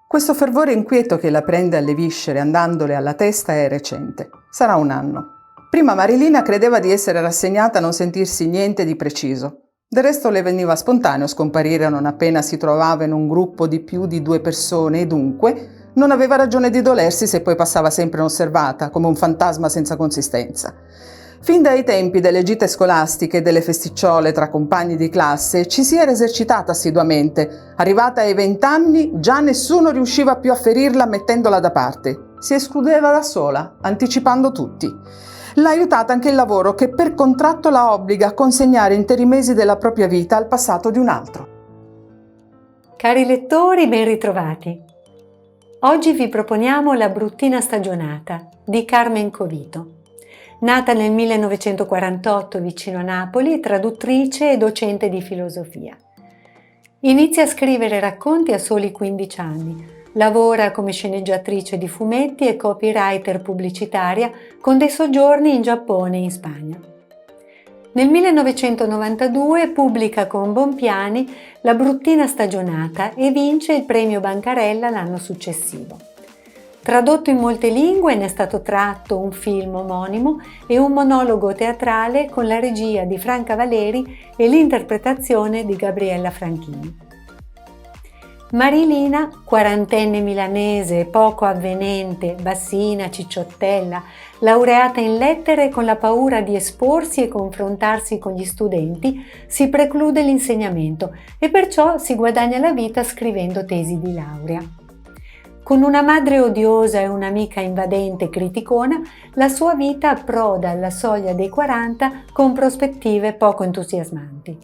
Questo fervore inquieto che la prende alle viscere andandole alla testa è recente. Sarà un anno. Prima Marilina credeva di essere rassegnata a non sentirsi niente di preciso. Del resto le veniva spontaneo scomparire non appena si trovava in un gruppo di più di 2 persone e dunque non aveva ragione di dolersi se poi passava sempre inosservata, come un fantasma senza consistenza. Fin dai tempi delle gite scolastiche e delle festicciole tra compagni di classe ci si era esercitata assiduamente. Arrivata ai 20 anni già nessuno riusciva più a ferirla mettendola da parte. Si escludeva da sola, anticipando tutti. L'ha aiutata anche il lavoro che per contratto la obbliga a consegnare interi mesi della propria vita al passato di un altro. Cari lettori, ben ritrovati. Oggi vi proponiamo La bruttina stagionata di Carmen Covito. Nata nel 1948 vicino a Napoli, traduttrice e docente di filosofia. Inizia a scrivere racconti a soli 15 anni. Lavora come sceneggiatrice di fumetti e copywriter pubblicitaria con dei soggiorni in Giappone e in Spagna. Nel 1992 pubblica con Bompiani La bruttina stagionata e vince il premio Bancarella l'anno successivo. Tradotto in molte lingue, ne è stato tratto un film omonimo e un monologo teatrale con la regia di Franca Valeri e l'interpretazione di Gabriella Franchini. Marilina, quarantenne milanese, poco avvenente, bassina, cicciottella, laureata in lettere con la paura di esporsi e confrontarsi con gli studenti, si preclude l'insegnamento e perciò si guadagna la vita scrivendo tesi di laurea. Con una madre odiosa e un'amica invadente e criticona, la sua vita approda alla soglia dei 40 con prospettive poco entusiasmanti.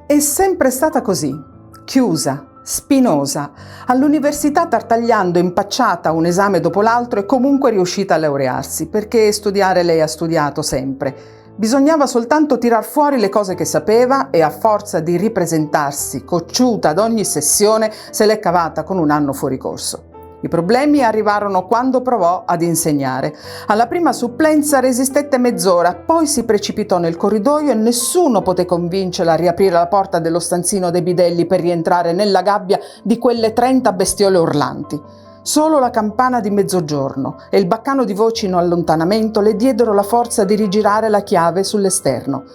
È sempre stata così, chiusa, spinosa, all'università tartagliando impacciata un esame dopo l'altro e comunque riuscita a laurearsi, perché studiare lei ha studiato sempre. Bisognava soltanto tirar fuori le cose che sapeva e a forza di ripresentarsi cocciuta ad ogni sessione se l'è cavata con un anno fuori corso. I problemi arrivarono quando provò ad insegnare. Alla prima supplenza resistette mezz'ora, poi si precipitò nel corridoio e nessuno poté convincerla a riaprire la porta dello stanzino dei bidelli per rientrare nella gabbia di quelle 30 bestiole urlanti. Solo la campana di mezzogiorno e il baccano di voci in allontanamento le diedero la forza di rigirare la chiave sull'esterno.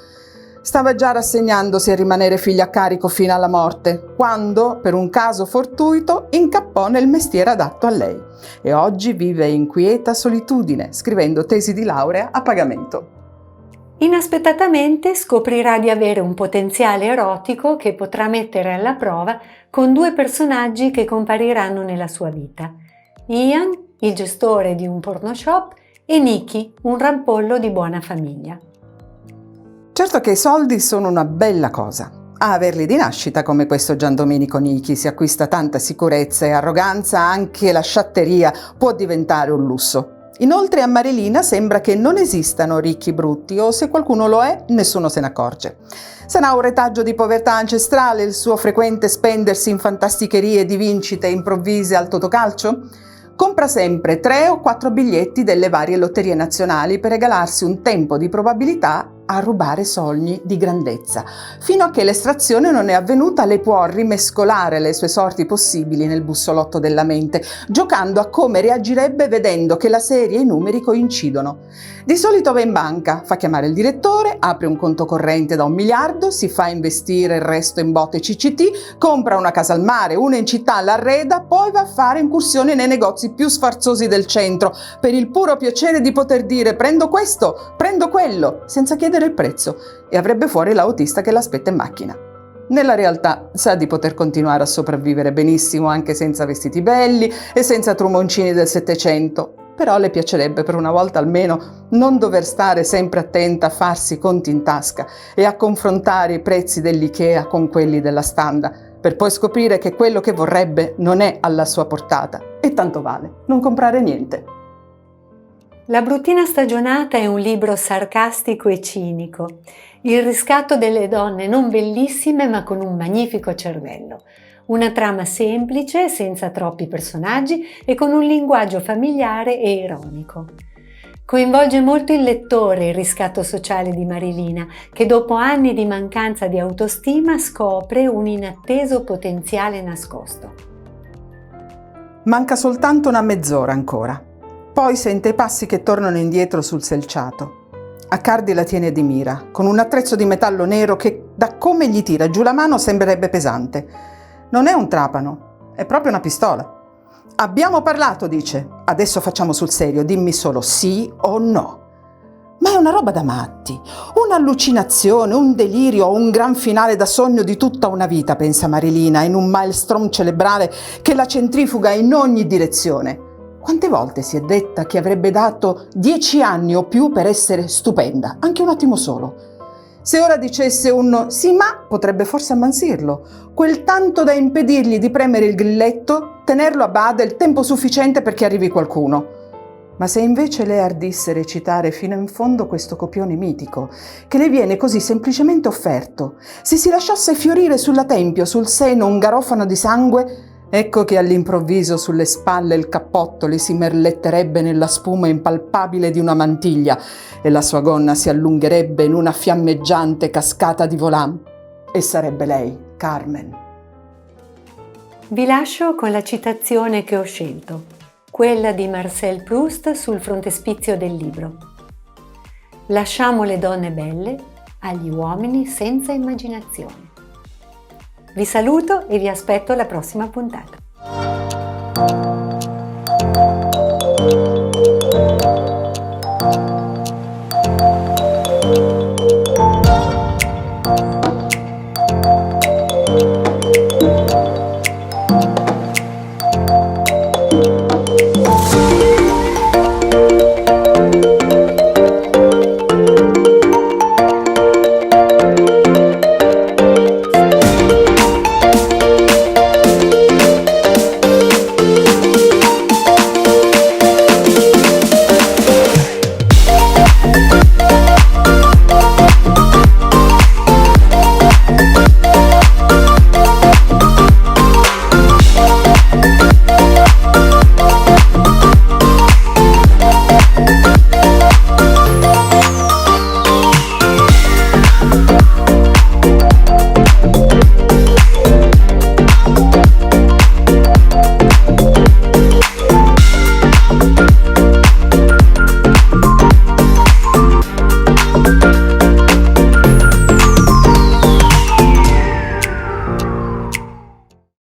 Stava già rassegnandosi a rimanere figlia a carico fino alla morte, quando, per un caso fortuito, incappò nel mestiere adatto a lei. E oggi vive in quieta solitudine, scrivendo tesi di laurea a pagamento. Inaspettatamente scoprirà di avere un potenziale erotico che potrà mettere alla prova con 2 personaggi che compariranno nella sua vita. Ian, il gestore di un porno shop, e Nicky, un rampollo di buona famiglia. Certo che i soldi sono una bella cosa. A averli di nascita, come questo Gian Domenico Nichi, si acquista tanta sicurezza e arroganza, anche la sciatteria può diventare un lusso. Inoltre a Marilina sembra che non esistano ricchi brutti o se qualcuno lo è, nessuno se ne accorge. Sarà un retaggio di povertà ancestrale il suo frequente spendersi in fantasticherie di vincite improvvise al totocalcio? Compra sempre 3 o 4 biglietti delle varie lotterie nazionali per regalarsi un tempo di probabilità a rubare sogni di grandezza. Fino a che l'estrazione non è avvenuta, le può rimescolare le sue sorti possibili nel bussolotto della mente, giocando a come reagirebbe vedendo che la serie e i numeri coincidono. Di solito va in banca, fa chiamare il direttore, apre un conto corrente da 1 miliardo, si fa investire il resto in botte CCT, compra una casa al mare, una in città, l'arreda, poi va a fare incursioni nei negozi più sfarzosi del centro, per il puro piacere di poter dire prendo questo, prendo quello, senza chiedere il prezzo, e avrebbe fuori l'autista che l'aspetta in macchina. Nella realtà sa di poter continuare a sopravvivere benissimo anche senza vestiti belli e senza trumoncini del Settecento, però le piacerebbe per una volta almeno non dover stare sempre attenta a farsi i conti in tasca e a confrontare i prezzi dell'IKEA con quelli della Standa, per poi scoprire che quello che vorrebbe non è alla sua portata e tanto vale non comprare niente. La bruttina stagionata è un libro sarcastico e cinico, il riscatto delle donne non bellissime ma con un magnifico cervello, una trama semplice, senza troppi personaggi e con un linguaggio familiare e ironico. Coinvolge molto il lettore il riscatto sociale di Marilina, che dopo anni di mancanza di autostima scopre un inatteso potenziale nascosto. Manca soltanto una mezz'ora ancora. Poi sente i passi che tornano indietro sul selciato. Accardi la tiene di mira, con un attrezzo di metallo nero che, da come gli tira giù la mano, sembrerebbe pesante. Non è un trapano, è proprio una pistola. Abbiamo parlato, dice. Adesso facciamo sul serio, dimmi solo sì o no. Ma è una roba da matti, un'allucinazione, un delirio, un gran finale da sogno di tutta una vita, pensa Marilina, in un maelstrom cerebrale che la centrifuga in ogni direzione. Quante volte si è detta che avrebbe dato 10 anni o più per essere stupenda, anche un attimo solo. Se ora dicesse un sì ma, potrebbe forse ammansirlo, quel tanto da impedirgli di premere il grilletto, tenerlo a bada il tempo sufficiente perché arrivi qualcuno. Ma se invece le ardisse recitare fino in fondo questo copione mitico, che le viene così semplicemente offerto, se si lasciasse fiorire sulla tempia, sul seno un garofano di sangue, ecco che all'improvviso sulle spalle il cappotto le si merletterebbe nella spuma impalpabile di una mantiglia e la sua gonna si allungherebbe in una fiammeggiante cascata di volant. E sarebbe lei, Carmen. Vi lascio con la citazione che ho scelto, quella di Marcel Proust sul frontespizio del libro. Lasciamo le donne belle agli uomini senza immaginazione. Vi saluto e vi aspetto alla prossima puntata.